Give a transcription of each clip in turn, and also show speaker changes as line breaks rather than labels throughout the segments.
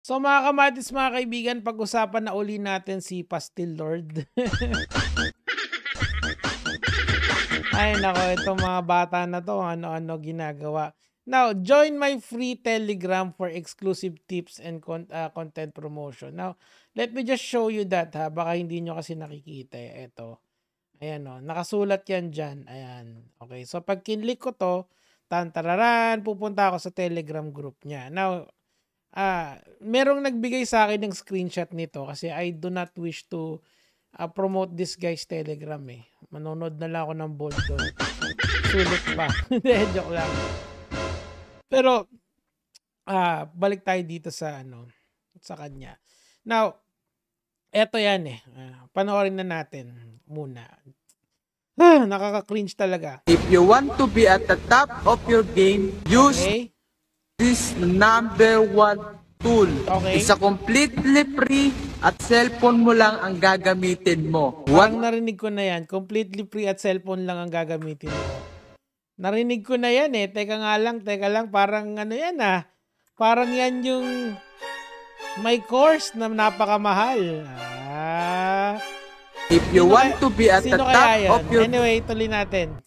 So mga kamatis, mga kaibigan, pag-usapan na uli natin si Pastil Lord. Ay nako, itong mga bata na to, ano-ano ginagawa. Now, join my free Telegram for exclusive tips and content promotion. Now, let me just show you that ha. Baka hindi nyo kasi nakikita. Ito. Ayan o. Nakasulat yan dyan. Ayan. Okay. So, pag kinlik ko to, tantararan, pupunta ako sa Telegram group niya. Now, merong nagbigay sa akin ng screenshot nito kasi I do not wish to promote this guy's Telegram eh. Manonood na lang ako ng bold doon. Sulit pa. Hindi, joke lang. Pero, balik tayo dito sa sa kanya. Now, eto yan eh. Panoorin na natin muna. Nakaka-cringe talaga.
If you want to be at the top of your game, use this number one tool.
Okay.
It's a completely free at cellphone mo lang ang gagamitin mo.
Parang narinig ko na yan. Completely free at cellphone lang ang gagamitin mo. Narinig ko na yan eh. Teka lang. Parang ano yan ah. Parang yan yung may course na napakamahal.
If you want to be at the top of your
anyway, tuloy natin.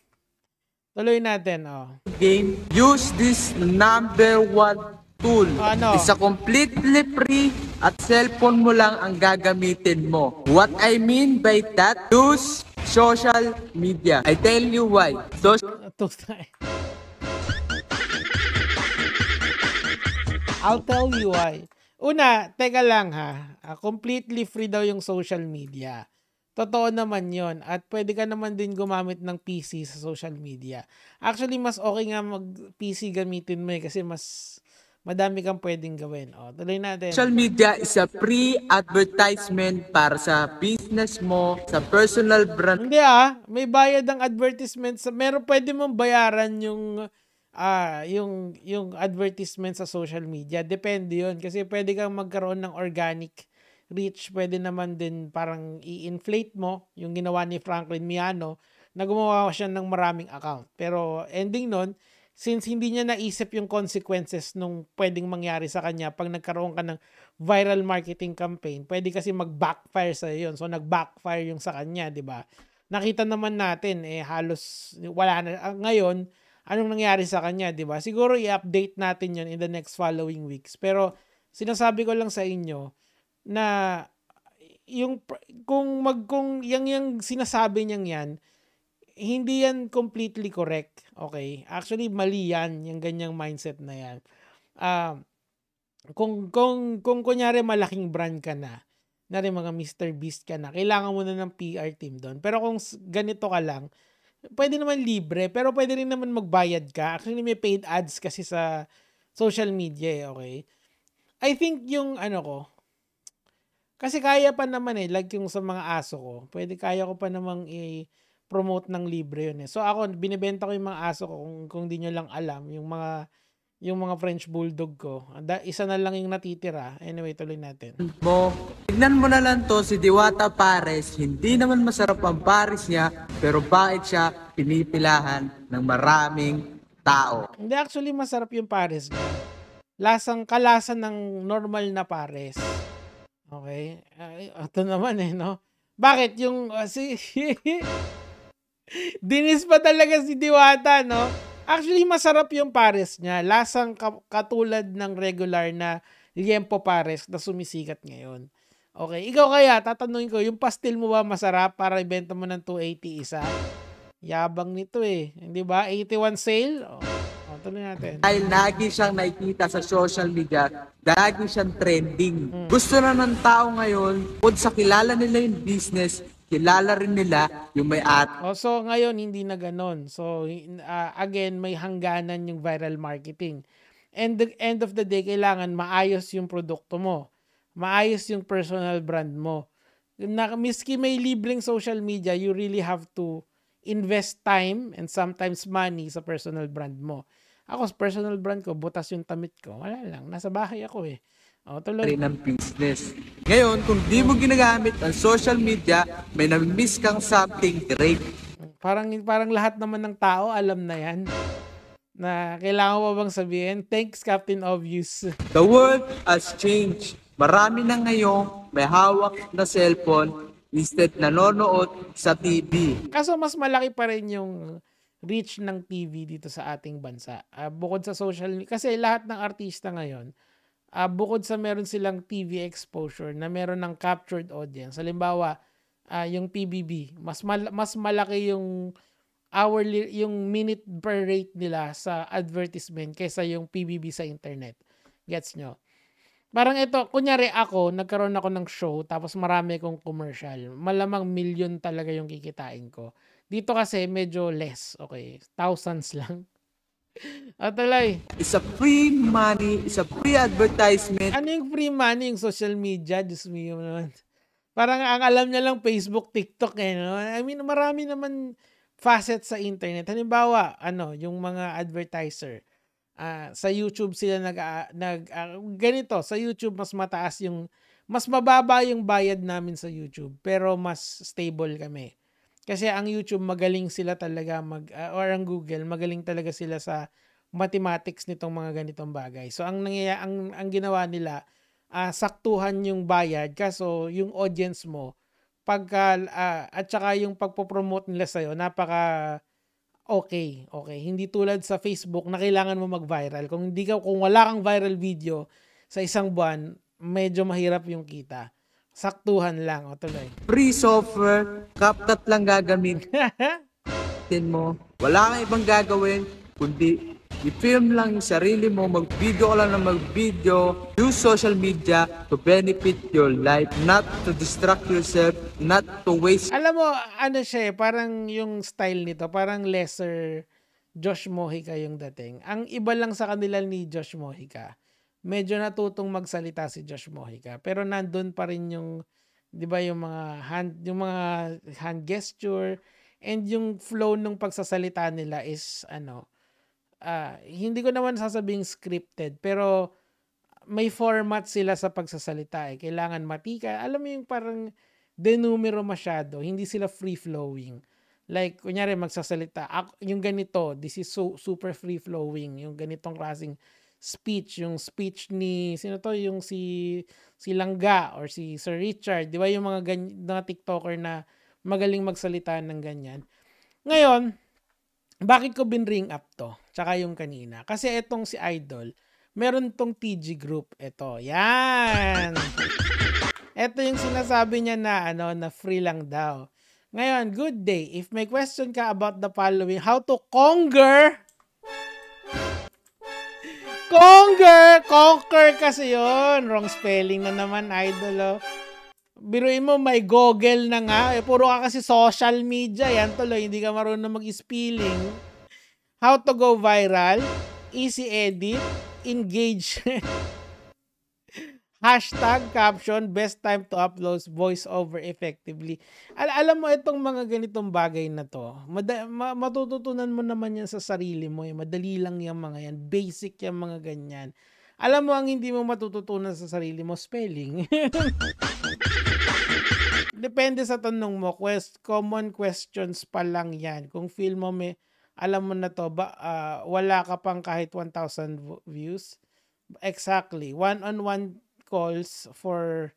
Game, use this number one tool. It's a completely free at cellphone mo lang ang gagamitin mo. What I mean by that, use social media. I tell you why.
I'll tell you why. Una, teka lang ha. Completely free daw yung social media. Totoo naman yon, at pwede ka naman din gumamit ng PC sa social media. Actually, mas okay nga mag-PC gamitin mo kasi mas madami kang pwedeng gawin. Tuloy natin.
Social media is a free advertisement para sa business mo, sa personal brand.
Hindi may bayad ang advertisement. Meron pwede mong bayaran yung advertisement sa social media. Depende yon kasi pwede kang magkaroon ng organic reach. Pwede naman din parang i-inflate mo yung ginawa ni Franklin Miano na gumawa siya ng maraming account. Pero ending nun, since hindi niya naisip yung consequences nung pwedeng mangyari sa kanya pag nagkaroon ka ng viral marketing campaign, pwede kasi mag-backfire sa yun. So nag-backfire yung sa kanya, di ba? Nakita naman natin halos wala na. Ngayon, anong nangyari sa kanya, di ba? Siguro i-update natin yun in the next following weeks. Pero sinasabi ko lang sa inyo na yung kung yung sinasabi niyang yan, hindi yan completely correct. Okay? Actually, mali yan, yung ganyang mindset na yan. Kung kunyari malaking brand ka na rin mga Mr. Beast ka na, kailangan mo na ng PR team doon. Pero kung ganito ka lang, pwede naman libre, pero pwede rin naman magbayad ka. Actually, may paid ads kasi sa social media okay? I think yung kasi kaya pa naman like yung sa mga aso ko, kaya ko pa namang i-promote ng libre yun So ako, binibenta ko yung mga aso ko, kung di nyo lang alam, yung mga French Bulldog ko. Isa na lang yung natitira. Anyway, tuloy natin.
Tignan mo na lang to si Diwata Pares. Hindi naman masarap ang pares niya, pero bakit siya pinipilahan ng maraming tao?
Hindi, actually masarap yung pares niya. Kalasan ng normal na pares. Okay? Ito naman no? Bakit yung dinis pa talaga si Diwata, no? Actually, masarap yung pares niya. Lasang katulad ng regular na liempo pares na sumisikat ngayon. Okay, ikaw kaya, tatanungin ko, yung pastil mo ba masarap para ibenta mo ng 280 isa? Yabang nito hindi ba? 81 sale? Tuloy natin.
Dahil lagi siyang nakikita sa social media, lagi siyang trending. Gusto na ng tao ngayon, kung sa kilala nila yung business, kilala rin nila yung may-ari.
So ngayon hindi na ganon. So again, may hangganan yung viral marketing. And the end of the day, kailangan maayos yung produkto mo. Maayos yung personal brand mo. Miski may libreng social media, you really have to invest time and sometimes money sa personal brand mo. Ako, sa personal brand ko, butas yung tamit ko. Wala lang, nasa bahay ako tuloy.
Ng business. Ngayon, kung di mo ginagamit ang social media, may na-miss kang something great.
Parang lahat naman ng tao alam na yan. Na kailangan mo bang sabihin? Thanks, Captain Obvious.
The world has changed. Marami na ngayong may hawak na cellphone instead nanonood sa TV.
Kaso mas malaki pa rin yung reach ng TV dito sa ating bansa. Bukod sa social media, kasi lahat ng artista ngayon, bukod sa meron silang TV exposure na meron ng captured audience. Halimbawa, yung PBB, mas malaki yung hourly, yung minute per rate nila sa advertisement kaysa yung PBB sa internet. Gets nyo? Parang ito, kunyari ako, nagkaroon ako ng show, tapos marami kong commercial. Malamang million talaga yung kikitain ko. Dito kasi medyo less, okay? Thousands lang. Tuloy.
It's a free money, it's a free advertisement.
Ano yung free money? Yung social media? Diyos mo naman. Parang ang alam niya lang Facebook, TikTok eh. No? I mean, marami naman facets sa internet. Halimbawa, yung mga advertiser. Sa YouTube sila ganito, sa YouTube mas mababa yung bayad namin sa YouTube, pero mas stable kami. Kasi ang YouTube magaling sila talaga or ang Google magaling talaga sila sa mathematics nitong mga ganitong bagay. So ang ginawa nila, saktuhan yung bayad kaso yung audience mo at saka yung pagpo-promote nila sa'yo napaka okay. Hindi tulad sa Facebook na kailangan mo mag-viral. Kung wala kang viral video sa isang buwan, medyo mahirap yung kita. Saktuhan lang. Tuloy.
Free software, CapCut lang gagamitin mo. Wala kang ibang gagawin, kundi i-film lang yung sarili mo, mag-video ka lang na mag-video, use social media to benefit your life, not to distract yourself, not to waste.
Alam mo, siya parang yung style nito, parang lesser Josh Mojica yung dating. Ang iba lang sa kanila ni Josh Mojica, medyo natutong magsalita si Josh Mojica, pero nandun pa rin yung, 'di ba, yung mga hand gesture and yung flow ng pagsasalita nila is hindi ko naman sasabing scripted, pero may format sila sa pagsasalita eh. Kailangan matika. Alam mo yung parang denumero masyado. Hindi sila free-flowing. Like, kunyari magsasalita. Yung ganito, this is super free-flowing. Yung ganitong klaseng speech. Yung speech ni, sino to? Yung si Langga or si Sir Richard. Di ba yung mga TikToker na magaling magsalita ng ganyan. Ngayon, bakit ko binring up to? Tsaka yung kanina. Kasi etong si Idol, meron tong TG group. Ito. Yan. Ito yung sinasabi niya na free lang daw. Ngayon, good day. If may question ka about the following, how to conquer kasi yon. Wrong spelling na naman, Idol. Biruin mo, may Google na nga. Puro ka kasi social media. Yan tuloy, hindi ka marunong mag-spelling. How to go viral. Easy edit. Engage. Hashtag caption, best time to upload voice over effectively. Alam mo, itong mga ganitong bagay na to, matututunan mo naman yan sa sarili mo. Madali lang yung mga yan. Basic yung mga ganyan. Alam mo, ang hindi mo matututunan sa sarili mo, spelling. Depende sa tanong mo. Common questions pa lang yan. Kung feel mo alam mo na to, wala ka pang kahit 1,000 views. Exactly. One-on-one calls for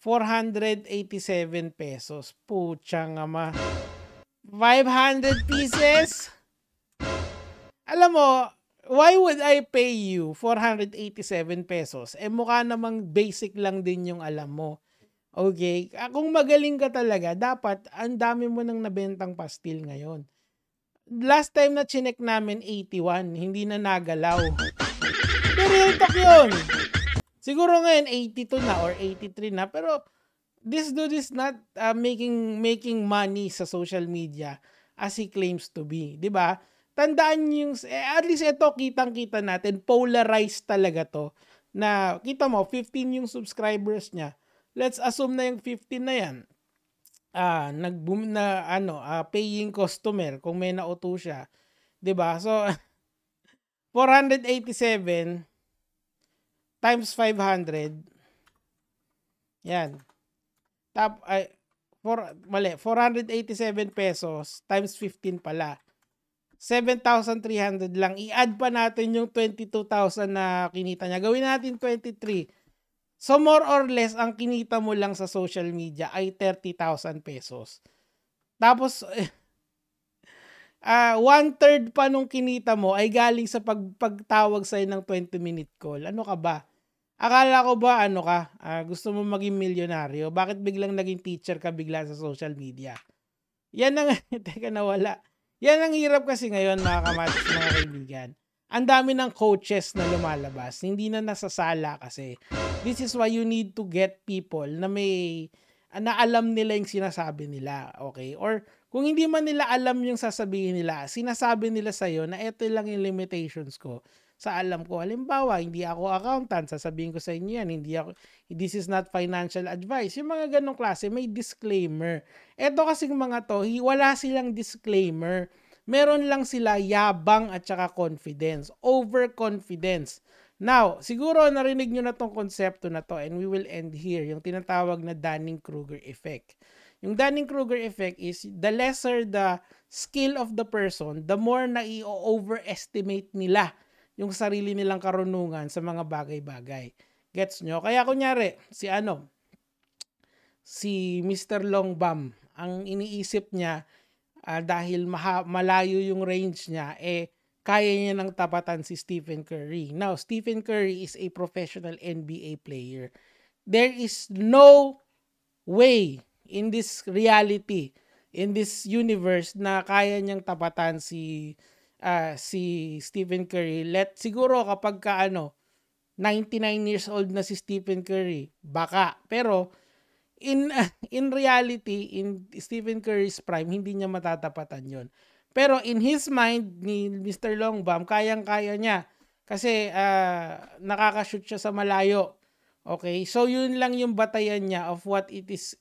487 pesos. Pucha nga 500 pieces? Alam mo, why would I pay you 487 pesos? Mukha namang basic lang din yung alam mo. Okay? Kung magaling ka talaga, dapat ang dami mo nang nabentang pastil ngayon. Last time na chinek namin 81, hindi na nagalaw. Pero real talk yun. Siguro ngayon 82 na or 83 na, pero this dude is not making money sa social media as he claims to be, 'di ba? Tandaan yung at least ito kitang-kita natin, polarized talaga to. Na kita mo 15 yung subscribers niya. Let's assume na yung 15 na yan. Nag-boom na paying customer kung may nauto siya, 'di ba? So 487 times 500. Yan. 487 pesos times 15 pala. 7,300 lang. I-add pa natin yung 22,000 na kinita niya. Gawin natin 23. So more or less, ang kinita mo lang sa social media ay 30,000 pesos. Tapos, 1/3 pa nung kinita mo ay galing sa pagtawag sa'yo ng 20-minute call. Ano ka ba? Akala ko ba gusto mo maging milyonaryo? Bakit biglang naging teacher ka bigla sa social media? Yan ang, teka nawala. Yan ang hirap kasi ngayon mga kamatis, mga kaibigan. Ang dami ng coaches na lumalabas. Hindi na nasasala kasi. This is why you need to get people na na alam nila yung sinasabi nila. Okay? Or kung hindi man nila alam yung sasabihin nila, sinasabi nila sa'yo na ito lang yung limitations ko sa alam ko. Halimbawa, hindi ako accountant, sasabihin ko sa inyo yan, this is not financial advice. Yung mga ganong klase, may disclaimer. Eto kasing mga to, wala silang disclaimer. Meron lang sila yabang at saka confidence, overconfidence. Now, siguro narinig nyo na tong konsepto na to and we will end here, yung tinatawag na Dunning-Kruger effect. Yung Dunning-Kruger effect is the lesser the skill of the person, the more na i-overestimate nila yung sarili nilang karunungan sa mga bagay-bagay. Gets nyo? Kaya kunyari, si Mr. Longbam, ang iniisip niya, dahil malayo yung range niya, kaya niya nang tapatan si Stephen Curry. Now, Stephen Curry is a professional NBA player. There is no way in this reality, in this universe, na kaya niyang tapatan si Stephen Curry. Siguro kapag 99 years old na si Stephen Curry, baka. Pero in reality, in Stephen Curry's prime, hindi niya matatapatan yon. Pero in his mind, ni Mr. Longbam, kayang-kaya niya. Kasi nakakashoot siya sa malayo. Okay? So yun lang yung batayan niya of what it is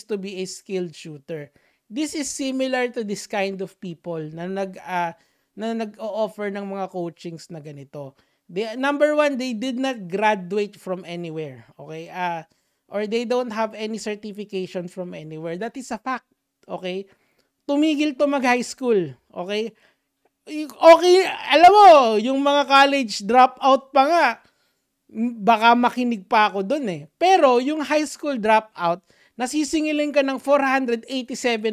to be a skilled shooter. This is similar to this kind of people na nag-o-offer ng mga coachings na ganito. Number one, they did not graduate from anywhere. Okay? Or they don't have any certification from anywhere. That is a fact. Okay? Tumigil to mag-high school. Okay? Okay, alam mo, yung mga college dropout pa nga, baka makinig pa ako dun eh. Pero yung high school dropout, nasisingilin ka ng 487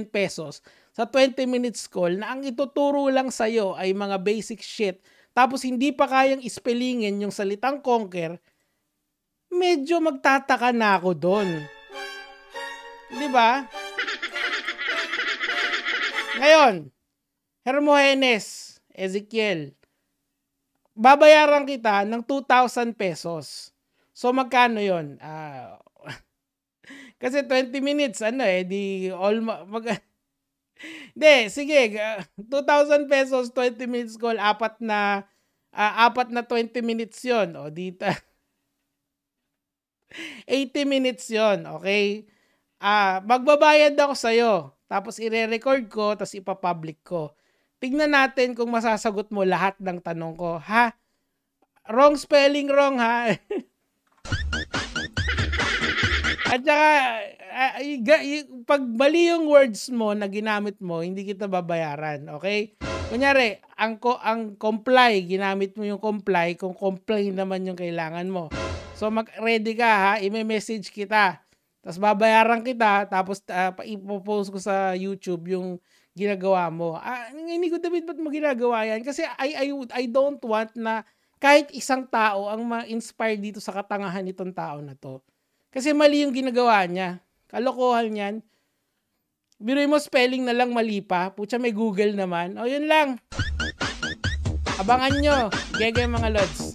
pesos sa 20 minutes call na ang ituturo lang sa'yo ay mga basic shit, tapos hindi pa kayang ispellingin yung salitang conquer, medyo magtataka na ako doon. Diba? Ngayon, Hermogenes, Ezekiel, babayaran kita ng 2,000 pesos. So magkano yon? Kasi 20 minutes, sige, 2,000 pesos, 20 minutes call, apat na 20 minutes yon. O, dito. 80 minutes yon, okay? Magbabayad ako sa'yo, tapos ire-record ko, tapos ipapublic ko. Tignan natin kung masasagot mo lahat ng tanong ko, ha? Wrong spelling, wrong, ha? At saka, pag mali yung words mo na ginamit mo, hindi kita babayaran, okay? Kunyari, ang comply, ginamit mo yung comply kung comply naman yung kailangan mo. So, mag-ready ka, ha? I-message kita. Tapos babayaran kita, tapos ipopost ko sa YouTube yung ginagawa mo. Hindi ko, David, ba't mo ginagawa yan? Kasi I don't want na kahit isang tao ang ma-inspire dito sa katangahan nitong tao na to. Kasi mali yung ginagawa niya. Kalokohan yan. Biruin mo, spelling na lang mali pa. Putya, may Google naman. O, yun lang. Abangan nyo. Gege mga lods.